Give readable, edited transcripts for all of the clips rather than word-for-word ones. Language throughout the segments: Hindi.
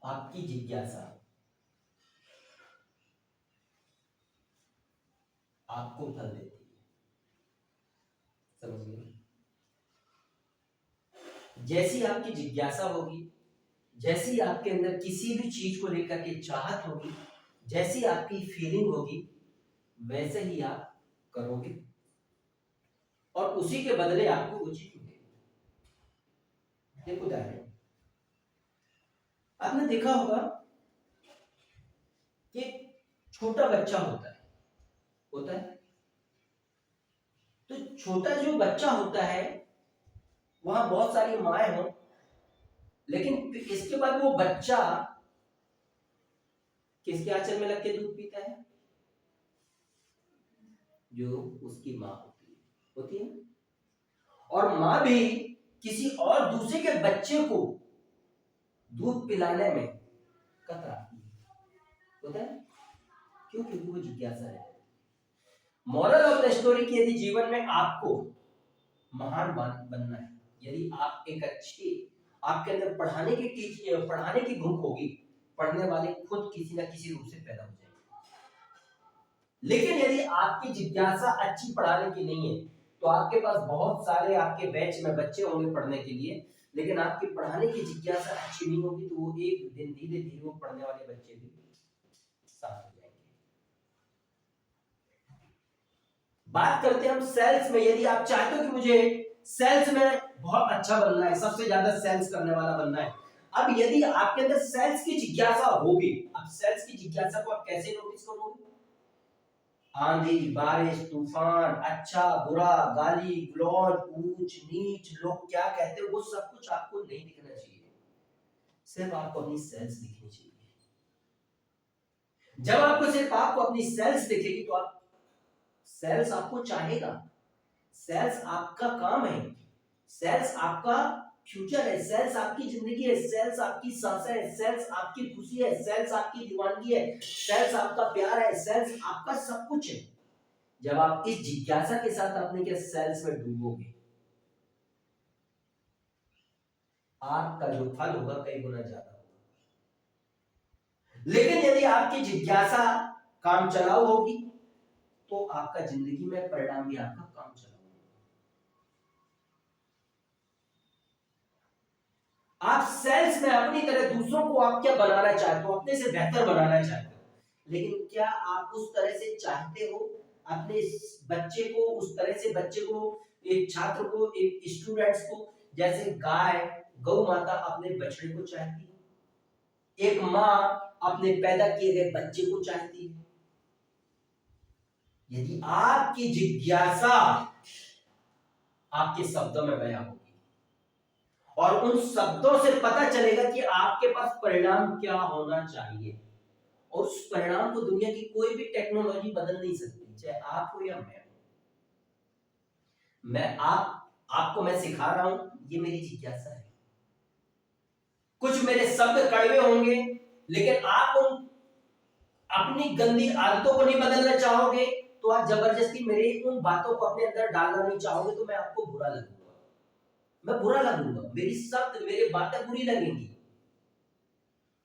आपकी जिज्ञासा आपको फल देती है। समझ गए? जैसी आपकी जिज्ञासा होगी, जैसी आपके अंदर किसी भी चीज को लेकर के चाहत होगी, जैसी आपकी फीलिंग होगी, वैसे ही आप करोगे और उसी के बदले आपको वो चीज मिलेगी। एक उदाहरण आपने देखा होगा कि छोटा बच्चा होता है। तो छोटा जो बच्चा होता है वहां बहुत सारी माएँ हो, लेकिन इसके बाद वो बच्चा किसके आंचल में लग के दूध पीता है? जो उसकी माँ होती है। और माँ भी किसी और दूसरे के बच्चे को दूध पिलाने में कतराती है। होता है क्यों? क्योंकि वो जिज्ञासा है। मॉरल ऑफ द स्टोरी की यदि जीवन में आपको महान बनना है, यदि आप एक अच्छी आपके अंदर पढ़ाने की भूख होगी, पढ़ने वाले खुद किसी ना किसी रूप से पैदा हो जाएंगे। लेकिन यदि आपकी जिज्ञासा अच्छी पढ़ाने की नहीं है तो आपके पास बहुत सारे आपके बैच में बच्चे होंगे पढ़ने के लिए, लेकिन आपकी पढ़ाने की जिज्ञासा अच्छी नहीं होगी तो वो एक दिन धीरे धीरे वो पढ़ने वाले बच्चे भी साथ हो जाएंगे। बात करते हैं हम सेल्स में। यदि आप चाहते हो कि मुझे सेल्स में बहुत अच्छा बनना है, सबसे ज्यादा सेल्स करने वाला बनना है, अब यदि आपके अंदर सेल्स की जिज्ञासा होगी, अब सेल्स की जिज्ञासा को आप कैसे नोटिस करोगे? आंधी, बारिश, तूफान, अच्छा बुरा, गाली गलौज, ऊंच नीच, लोग क्या कहते हैं, वो सब कुछ आपको नहीं दिखना चाहिए। सिर्फ आपको अपनी सेल्स दिखनी चाहिए। जब आपको सिर्फ आपको अपनी सेल्स दिखेगी तो आप सेल्स आपको चाहेगा। सेल्स आपका काम है, सेल्स आपका फ्यूचर है, सेल्स आपकी जिंदगी है, सेल्स आपकी सांसें है, सेल्स आपकी खुशी है, सेल्स आपकी दीवानगी है, सेल्स आपका प्यार है, सेल्स आपका सब कुछ है। जब आप इस जिज्ञासा के साथ अपने के सेल्स में डूबोगे, आपका जो फल होगा कई गुना ज्यादा होगा। लेकिन यदि आपकी जिज्ञासा काम चलाऊ होगी तो आपका जिंदगी में परिणाम भी आपका काम चलाऊ होगा। आप सेल्स में अपनी तरह दूसरों को आप क्या बनाना चाहते हो? अपने से बेहतर बनाना चाहते हो, लेकिन क्या आप उस तरह से चाहते हो अपने बच्चे को? उस तरह से बच्चे को, एक छात्र को, एक स्टूडेंट्स को, जैसे गाय गौ माता अपने बछड़े को चाहती है, एक माँ अपने पैदा किए गए बच्चे को चाहती है। यदि आपकी जिज्ञासा आपके शब्दों में बयां होगी और उन शब्दों से पता चलेगा कि आपके पास परिणाम क्या होना चाहिए, और उस परिणाम को दुनिया की कोई भी टेक्नोलॉजी बदल नहीं सकती, चाहे आप हो या मैं आपको मैं सिखा रहा हूं, ये मेरी जिज्ञासा है। कुछ मेरे शब्द कड़वे होंगे, लेकिन आप उन अपनी गंदी आदतों को नहीं बदलना चाहोगे तो आप जबरदस्ती मेरी उन बातों को अपने अंदर डालना नहीं चाहोगे तो मैं आपको बुरा लगूंगा, मैं बुरा लगूंगा, मेरी शब्द मेरी बातें बुरी लगेंगी।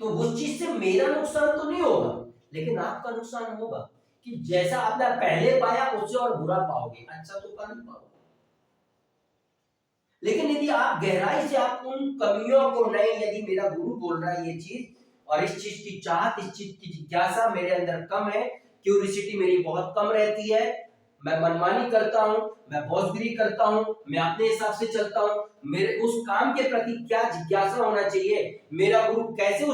तो उस चीज से मेरा नुकसान तो नहीं होगा, लेकिन आपका नुकसान होगा कि जैसा आपने पहले पाया उससे और बुरा पाओगे, अच्छा तो पा नहीं पाओगे। लेकिन यदि आप गहराई से आप उन कमियों को नहीं, यदि मेरा गुरु बोल रहा है ये चीज और इस चीज की चाहत, इस चीज की जिज्ञासा मेरे अंदर कम है, क्यूरियोसिटी मेरी बहुत कम रहती है, मैं मनमानी करता हूं, मैं बॉसगिरी करता हूं, मैं अपने हिसाब से चलता हूं, मेरे उस काम के प्रति क्या जिज्ञासा होना चाहिए, मेरा गुरु कैसे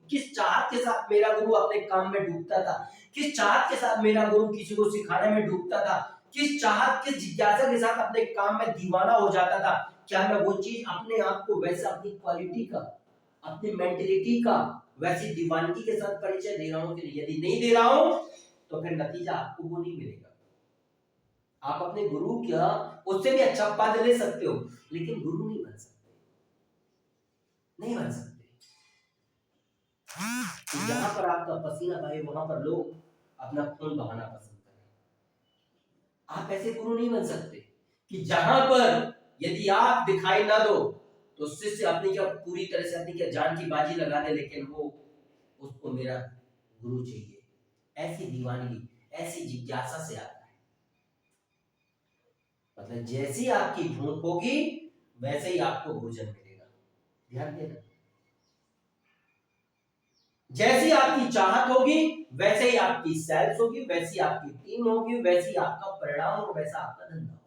किस चाहत के साथ मेरा गुरु अपने काम में डूबता था, किस चाहत के साथ मेरा गुरु किसी को सिखाने में डूबता था, किस चाहत किस जिज्ञासा के साथ अपने काम में दीवाना हो जाता था, क्या मैं वो चीज अपने आप को वैसा अपनी क्वालिटी का, अपनी मेंटेलिटी का वैसी दीवानगी के साथ परिचय दे रहा हूं कि नहीं? यदि नहीं दे रहा हूं तो फिर नतीजा आपको वो नहीं मिलेगा। आप अपने गुरु का उससे भी अच्छा पद ले सकते हो, लेकिन गुरु नहीं बन सकते, नहीं बन सकते। जहां पर आपका पसीना बहे वहां पर लोग अपना खून बहाना पसंद करें। आप ऐसे गुरु नहीं बन सकते कि जहां पर यदि आप दिखाई ना दो तो शिष्य अपनी क्या पूरी तरह से अपनी क्या जान की बाजी लगा दे, लेकिन वो उसको मेरा गुरु चाहिए। ऐसी दीवानगी, ऐसी जिज्ञासा से आता है। मतलब जैसी आपकी भूख होगी वैसे ही आपको भोजन मिलेगा। ध्यान देना, जैसी आपकी चाहत होगी वैसे ही आपकी सेल्स होगी, वैसी आपकी टीम होगी, वैसी आपका परिणाम और वैसा आपका धंधा होगा।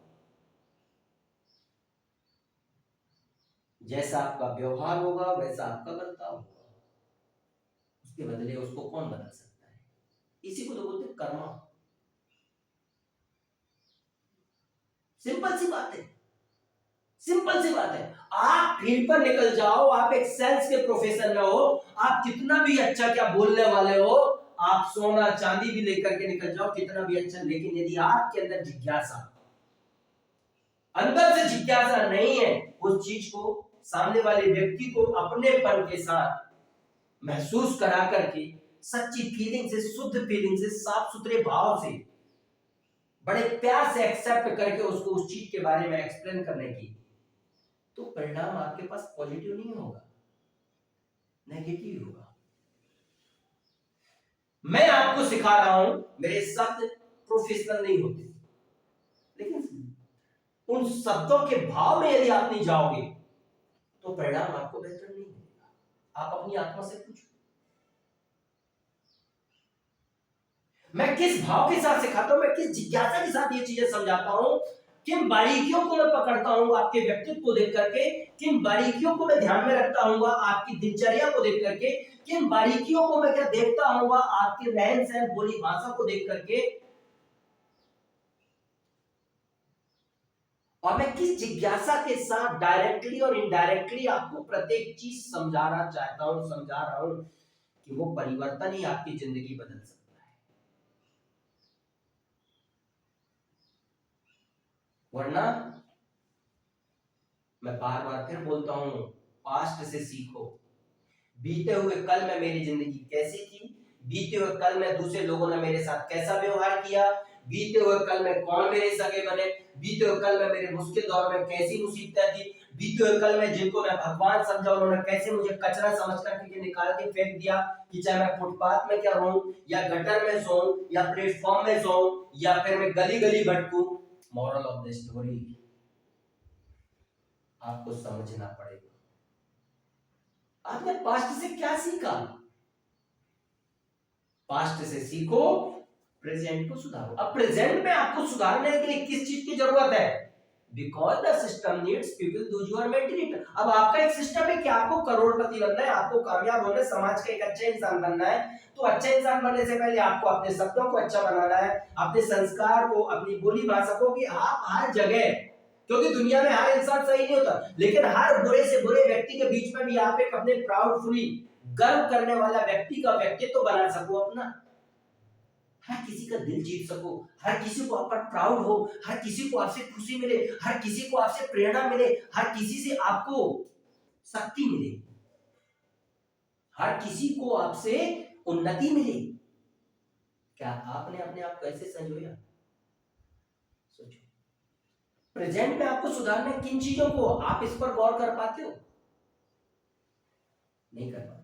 जैसा आपका व्यवहार होगा वैसा आपका बर्ताव होगा। उसके बदले उसको कौन बदल सकता है? इसी को तो बोलते हैं कर्मा। सिंपल सी बात है, सिंपल सी बात है। आप फील्ड पर निकल जाओ, आप एक सेल्स के प्रोफेशन में हो, आप कितना भी अच्छा क्या बोलने वाले हो, आप सोना चांदी भी लेकर के निकल जाओ कितना भी अच्छा, लेकिन यदि आपके अंदर जिज्ञासा, अंदर से जिज्ञासा नहीं है उस चीज को, सामने वाले व्यक्ति को अपनेपन के साथ महसूस करा करके, सच्ची फीलिंग से, शुद्ध फीलिंग से, साफ सुथरे भाव से, बड़े प्यार से एक्सेप्ट करके उसको उस चीज के बारे में एक्सप्लेन करने की, तो परिणाम आपके पास पॉजिटिव नहीं होगा, नेगेटिव होगा। मैं आपको सिखा रहा हूं, मेरे शब्द प्रोफेशनल नहीं होते, लेकिन उन शब्दों के भाव में यदि आप नहीं जाओगे तो परिणाम आपको बेहतर नहीं मिलेगा। आप अपनी आत्मा से पूछो, मैं किस भाव के साथ सिखाता हूं, मैं किस जिज्ञासा के साथ ये चीजें समझाता हूं, किन बारीकियों को मैं पकड़ता हूं आपके व्यक्तित्व को देख करके, किन बारीकियों को मैं ध्यान में रखता हूं आपकी दिनचर्या को देख करके, किन बारीकियों को मैं क्या देखता हूं आपके रहन सहन, बोली भाषा को देख करके, और मैं किस जिज्ञासा के साथ डायरेक्टली और इनडायरेक्टली आपको प्रत्येक चीज समझाना चाहता हूं, समझा रहा हूं कि वो परिवर्तन ही आपकी जिंदगी बदल सकता है। वरना मैं बार बार फिर बोलता हूं, पास्ट से सीखो। बीते हुए कल में मेरी जिंदगी कैसी थी, बीते हुए कल में दूसरे लोगों ने मेरे साथ कैसा व्यवहार किया, बीते हुए कल में कौन मेरे सगे बने, बीते हुए कल में मेरे मुश्किल दौर में कैसी मुसीबतें थी, बीते हुए कल में जिनको मैं भगवान समझा उन्होंने कैसे मुझे कचरा समझ करके निकाल के फेंक दिया, कि चाहे मैं फुटपाथ में क्या रहूं, या गटर में सोऊं, या प्लेटफॉर्म में सोऊं, या फिर मैं गली गली भटकूं। मॉरल ऑफ द स्टोरी, आपको समझना पड़ेगा आपने पास्ट से क्या सीखा। पास्ट से सीखो, प्रेजेंट को सुधारो। अब प्रेजेंट में आपको सुधारने के लिए किस चीज की जरूरत है? Because the system needs people those who are maintain it. अब आपका एक सिस्टम है कि आपको करोड़पति बनना है, आपको कामयाब होना है, समाज का एक अच्छा इंसान बनना है। तो अच्छा इंसान बनने से पहले आपको अपने शब्दों को अच्छा बनाना है, अपने संस्कार को, अपनी बोली भाषा को, कि आप हर जगह, क्योंकि दुनिया में हर इंसान सही नहीं होता, लेकिन हर बुरे से बुरे व्यक्ति के बीच में भी आप एक अपने प्राउडफुली, गर्व करने वाला व्यक्ति का व्यक्तित्व बना सको अपना, हर किसी का दिल जीत सको, हर किसी को आप पर प्राउड हो, हर किसी को आपसे खुशी मिले, हर किसी को आपसे प्रेरणा मिले, हर किसी से आपको शक्ति मिले, हर किसी को आपसे उन्नति मिले। क्या आपने अपने आप को ऐसे संजोया? सोचो, प्रेजेंट में आपको सुधारना किन चीजों को, आप इस पर गौर कर पाते हो? नहीं कर पाते।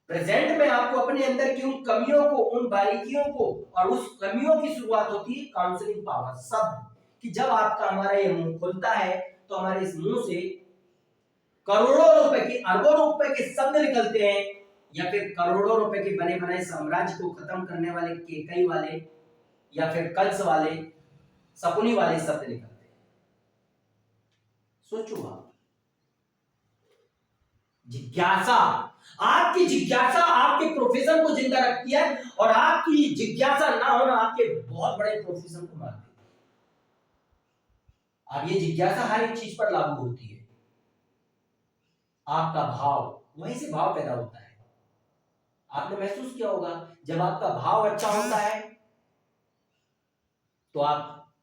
प्रेजेंट में आपको अपने अंदर की उन कमियों को, उन बारीकियों को, और उस कमियों की शुरुआत होती है काउंसलिंग पावर, शब्द, कि जब आपका हमारा ये मुंह खुलता है तो हमारे इस मुंह से करोड़ों रुपए की, अरबों रुपए के शब्द निकलते हैं, या फिर करोड़ों रुपए के बने बनाए साम्राज्य को खत्म करने वाले, केकई वाले, या फिर कल्स वाले, शकुनी वाले शब्द निकलते हैं। सोचो आप, जिज्ञासा, आपकी जिज्ञासा आपके प्रोफेशन को जिंदा रखती है, और आपकी जिज्ञासा ना होना आपके बहुत बड़े प्रोफेशन को मार देती है। अब ये जिज्ञासा हर एक चीज पर लागू होती है। आपका भाव, वहीं से भाव पैदा होता है। आपने महसूस किया होगा, जब आपका भाव अच्छा होता है तो आप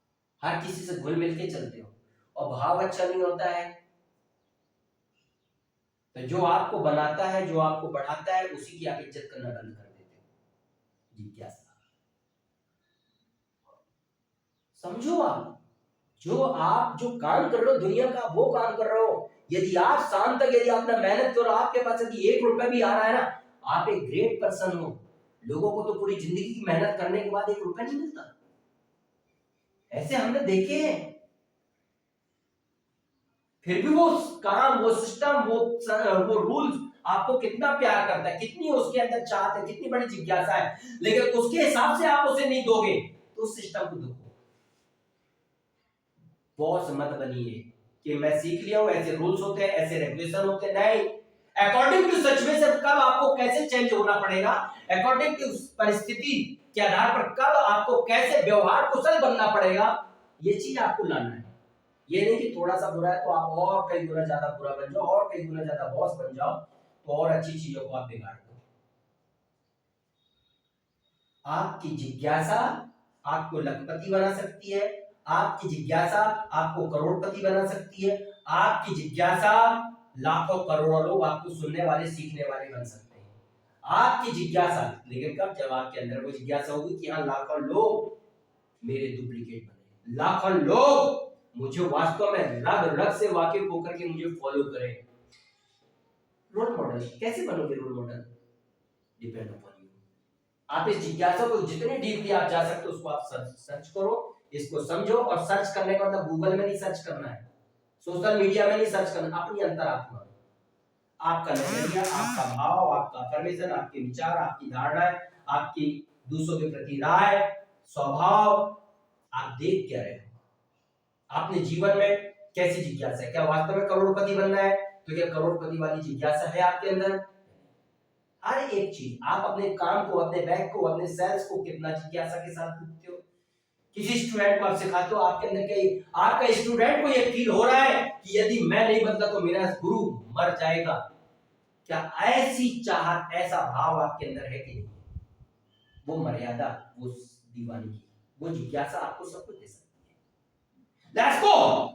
हर किसी से घुल मिल के चलते हो, और भाव अच्छा नहीं होता है तो जो आपको बनाता है, जो आपको बढ़ाता है, उसी की आप इज्जत करना बंद कर देते हो। जिज्ञासा समझो, आप जो काम कर रहे हो दुनिया का, वो काम कर रहे हो, यदि आप शाम तक यदि आपने मेहनत करो, आपके पास यदि 1 रुपया भी आ रहा है ना, आप एक ग्रेट पर्सन हो। लोगों को तो पूरी जिंदगी की मेहनत करने के बाद 1 रुपया नहीं मिलता, ऐसे हमने देखे हैं। फिर भी वो काम, वो सिस्टम, वो रूल्स आपको कितना प्यार करता है, कितनी उसके अंदर चाहत है, कितनी बड़ी जिज्ञासा है, लेकिन उसके हिसाब से आप उसे नहीं दोगे तो उस सिस्टम को दो। बॉस मत बनिए कि मैं सीख लिया हूं, ऐसे रूल्स होते हैं, ऐसे रेगुलेशन होते हैं। नहीं, अकॉर्डिंग टू सिचुएशन कब आपको कैसे चेंज होना पड़ेगा, अकॉर्डिंग टू परिस्थिति के आधार पर कब आपको कैसे व्यवहार कुशल बनना पड़ेगा, ये चीज आपको लाना है। ये नहीं कि थोड़ा सा बुरा है तो आप और कई गुना ज्यादा बुरा बन जाओ, और कई गुना ज्यादा बॉस बन जाओ, तो और अच्छी चीजों को आप बिगाड़ दो। आपकी जिज्ञासा आपको लखपति बना सकती है, आपकी जिज्ञासा आपको करोड़पति बना सकती है, आपकी जिज्ञासा लाखों करोड़ों लोग आपको सुनने वाले, सीखने वाले बन सकते हैं। आपकी जिज्ञासा, लेकिन कब, जब आपके अंदर वो जिज्ञासा होगी कि हाँ लाखों लोग मेरे डुप्लीकेट बने, लाखों लोग मुझे वास्तव में रग रग से वाकिफ होकर के मुझे फॉलो करें। रोल मॉडल कैसे बनोगे? Role model depend upon you. आप इस जिज्ञासा को जितने डीपली आप जा सकते हो उसको आप सर्च करो, इसको समझो, और सर्च करने का मतलब गूगल में नहीं सर्च करना है, सोशल मीडिया में नहीं सर्च करना, अपनी अंतरात्मा, आपका नजरिया, आपका भाव, आपका परमिशन, आपके विचार, आपकी धारणाएं, आपकी दूसरों के प्रति राय, स्वभाव, आप देख क्या रहे हो, आपने जीवन में कैसी जिज्ञासा है, क्या वास्तव में करोड़पति बनना है, तो क्या करोड़पति वाली जिज्ञासा है आपके अंदर? हर एक चीज आप अपने काम को, अपने बैंक को, अपने सेल्स को कितना जिज्ञासा के साथ लिखते हो। किसी स्टूडेंट को आप सिखाते हो, आपके अंदर कहीं आपका स्टूडेंट को ये फील हो रहा है कि यदि मैं नहीं बदला तो मेरा गुरु मर जाएगा, क्या ऐसी चाहत, ऐसा भाव आपके अंदर है कि नहीं? वो मर्यादा, वो दीवानी की, वो जिज्ञासा आपको सब कुछ दे सकती है। Let's go.